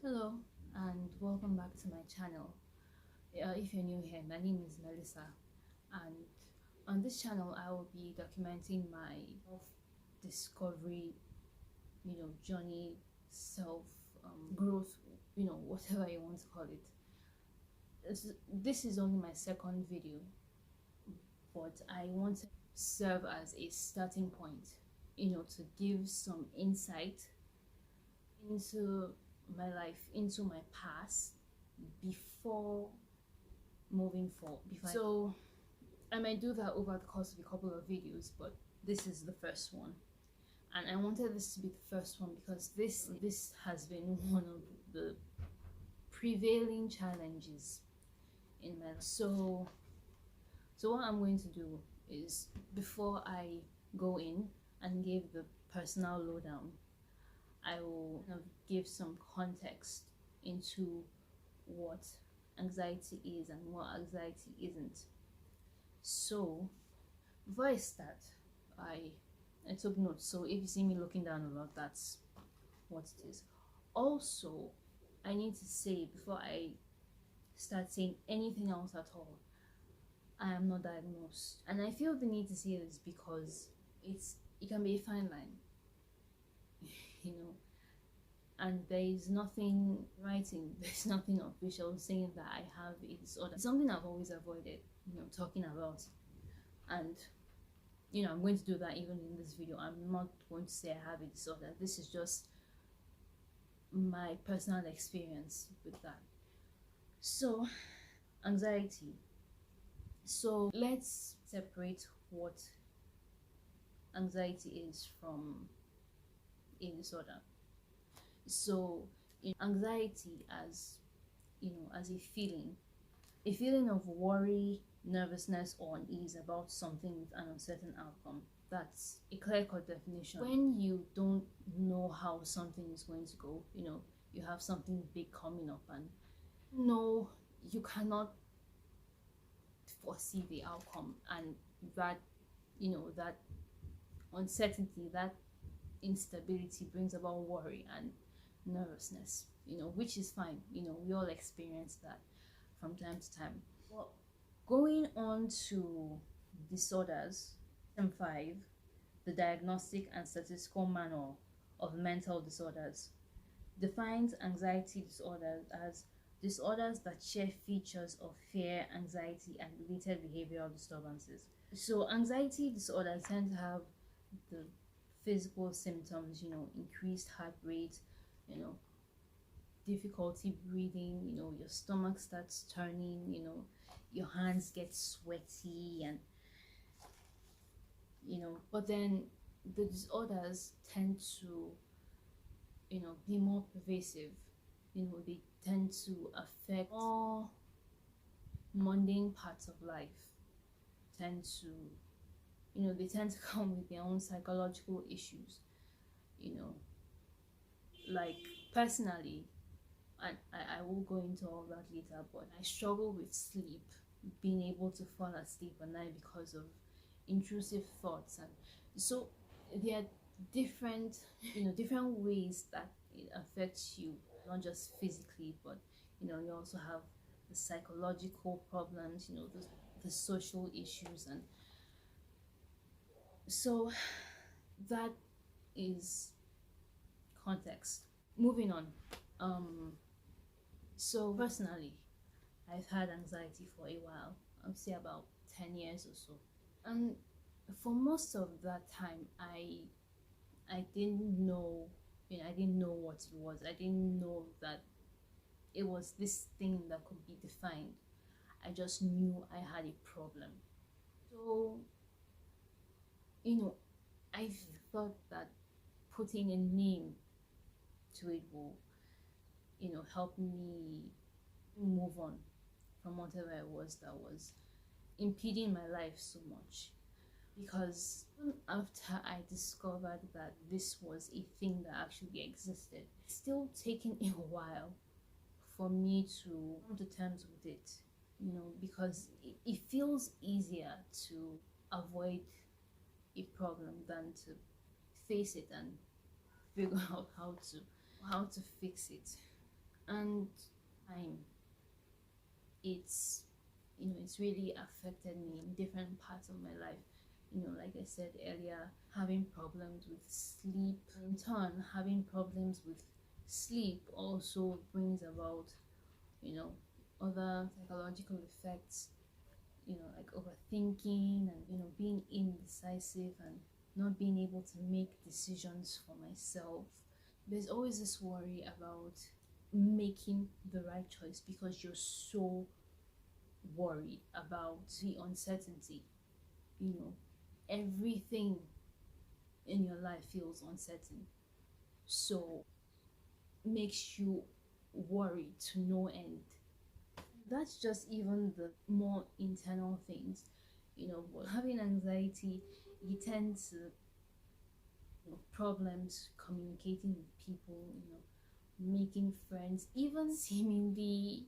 Hello and welcome back to my channel. If you're new here, my name is Melissa, and on this channel I will be documenting my self-discovery, journey, self growth, whatever you want to call it. This is only my second video, but I want to serve as a starting point, to give some insight into my life, into my past before moving forward. So I might do that over the course of a couple of videos, but this is the first one, and I wanted this to be the first one because this has been one of the prevailing challenges in my life. So what I'm going to do is, before I go in and give the personal lowdown, I will give some context into what anxiety is and what anxiety isn't. So before I start, I took notes, so if you see me looking down a lot, that's what it is. Also, I need to say, before I start saying anything else at all, I am not diagnosed, and I feel the need to say this because it can be a fine line, and there is nothing writing, there's nothing official saying that I have a disorder. It's something I've always avoided, talking about, and I'm going to do that even in this video. I'm not going to say I have a disorder. This is just my personal experience with that. So, anxiety. So let's separate what anxiety is from a disorder. So anxiety as as a feeling of worry, nervousness, or unease about something with an uncertain outcome. That's a clear-cut definition. When you don't know how something is going to go, you have something big coming up, and you cannot foresee the outcome, and that that uncertainty, that instability brings about worry and nervousness, which is fine. We all experience that from time to time. Well, going on to disorders, DSM-5, the Diagnostic and Statistical Manual of Mental Disorders, defines anxiety disorders as disorders that share features of fear, anxiety, and related behavioral disturbances. So anxiety disorders tend to have the physical symptoms, increased heart rate, difficulty breathing, your stomach starts turning, your hands get sweaty, and but then the disorders tend to be more pervasive. They tend to affect all mundane parts of life. They tend to come with their own psychological issues. Like, personally, and I will go into all that later, but I struggle with sleep, being able to fall asleep at night because of intrusive thoughts. And so there are different ways that it affects you, not just physically, but you also have the psychological problems, the social issues. And so that is context. Moving on. So personally, I've had anxiety for a while. I would say about 10 years or so, and for most of that time, I didn't know, I didn't know what it was. I didn't know that it was this thing that could be defined. I just knew I had a problem. So I thought that putting a name to it will help me move on from whatever it was that was impeding my life so much. Because after I discovered that this was a thing that actually existed, it's still taking a while for me to come to terms with it, because it feels easier to avoid a problem than to face it and figure out how to fix it. And time, it's it's really affected me in different parts of my life. Like I said earlier, having problems with sleep, in turn having problems with sleep also brings about you know other psychological effects, like overthinking and being indecisive and not being able to make decisions for myself. There's always this worry about making the right choice because you're so worried about the uncertainty. you know Everything in your life feels uncertain, so makes you worried to no end. That's just even the more internal things. But having anxiety, you tend to problems communicating with people, making friends, even seemingly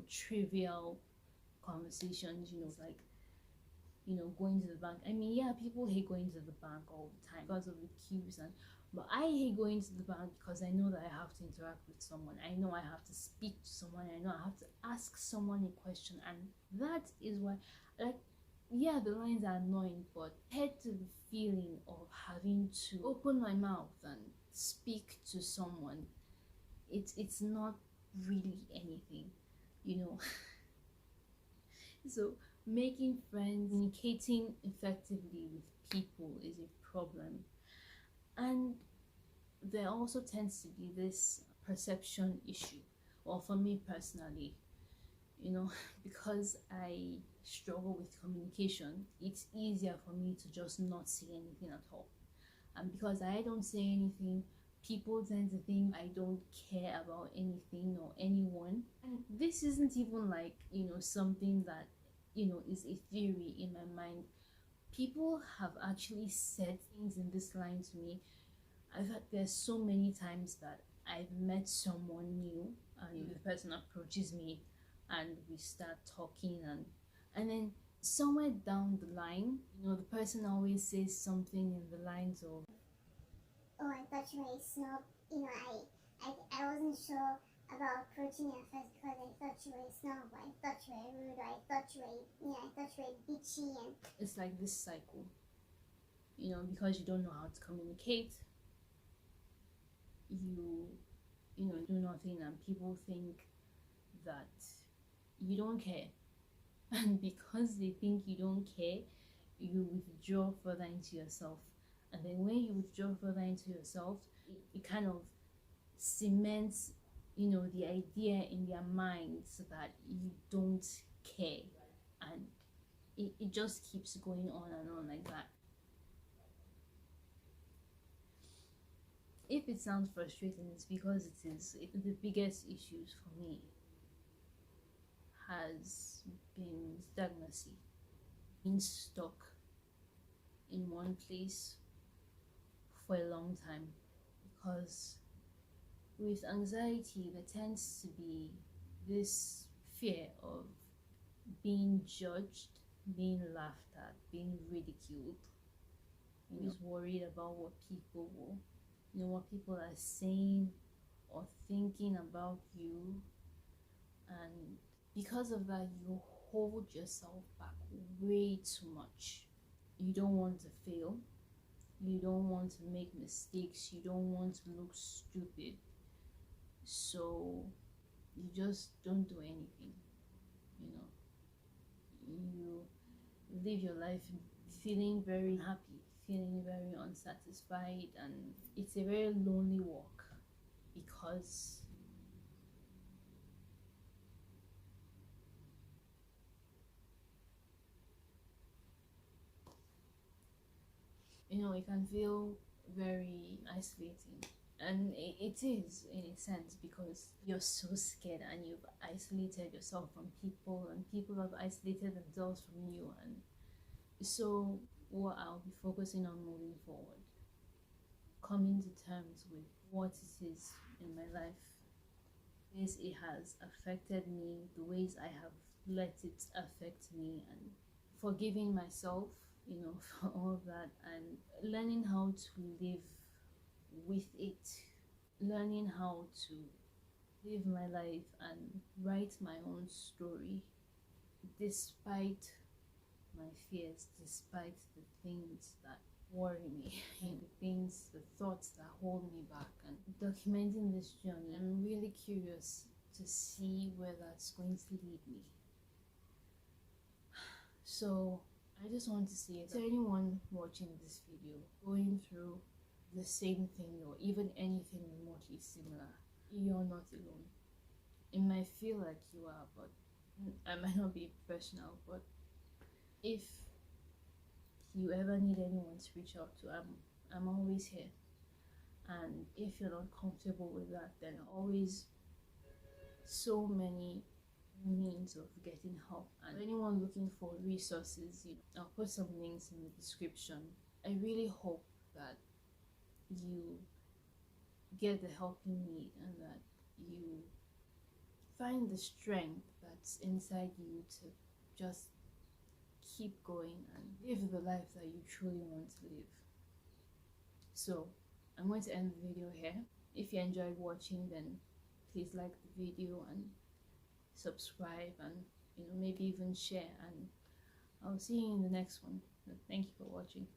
trivial conversations, like going to the bank. I mean, yeah, people hate going to the bank all the time because of the queues, but I hate going to the bank because I know that I have to interact with someone. I know I have to speak to someone. I know I have to ask someone a question, and that is why, like, yeah, the lines are annoying, but head to the feeling of having to open my mouth and speak to someone, it's not really anything, you know. So making friends, communicating effectively with people is a problem. And there also tends to be this perception issue. Well, for me personally, because I struggle with communication, it's easier for me to just not say anything at all. And because I don't say anything, people tend to think I don't care about anything or anyone. And this isn't even like, something that, is a theory in my mind. People have actually said things in this line to me. I've had There's so many times that I've met someone new and the person approaches me and we start talking, and then somewhere down the line, the person always says something in the lines of, "Oh, I thought you were a snob." I wasn't sure about approaching you at first because I thought you were a snob, or I thought you were rude, or I thought you were bitchy, and it's like this cycle, because you don't know how to communicate, you do nothing, and people think that you don't care. And because they think you don't care, you withdraw further into yourself. And then when you withdraw further into yourself, it kind of cements the idea in their minds that you don't care, and it just keeps going on and on like that. If it sounds frustrating, it's because the biggest issues for me has been stagnancy, being stuck in one place for a long time. Because with anxiety, there tends to be this fear of being judged, being laughed at, being ridiculed. You're worried about what people will, what people are saying or thinking about you. And because of that, you hold yourself back way too much. You don't want to fail. You don't want to make mistakes. You don't want to look stupid. So you just don't do anything. You know, you live your life feeling very happy, feeling very unsatisfied, and it's a very lonely walk because it can feel very isolating. And it is, in a sense, because you're so scared and you've isolated yourself from people, and people have isolated themselves from you. And so what I'll be focusing on moving forward, coming to terms with what it is in my life, ways it has affected me, the ways I have let it affect me, and forgiving myself, for all that, and learning how to live with it, learning how to live my life and write my own story despite my fears, despite the things that worry me, the thoughts that hold me back. And documenting this journey, I'm really curious to see where that's going to lead me. So I just want to say to anyone watching this video, going through the same thing or even anything remotely similar, you're not alone. It might feel like you are, but I might not be professional. But if you ever need anyone to reach out to, I'm always here. And if you're not comfortable with that, then always so many means of getting help. And anyone looking for resources, I'll put some links in the description. I really hope that you get the help you need and that you find the strength that's inside you to just keep going and live the life that you truly want to live. So I'm going to end the video here. If you enjoyed watching, then please like the video and subscribe, and maybe even share, and I'll see you in the next one. Thank you for watching.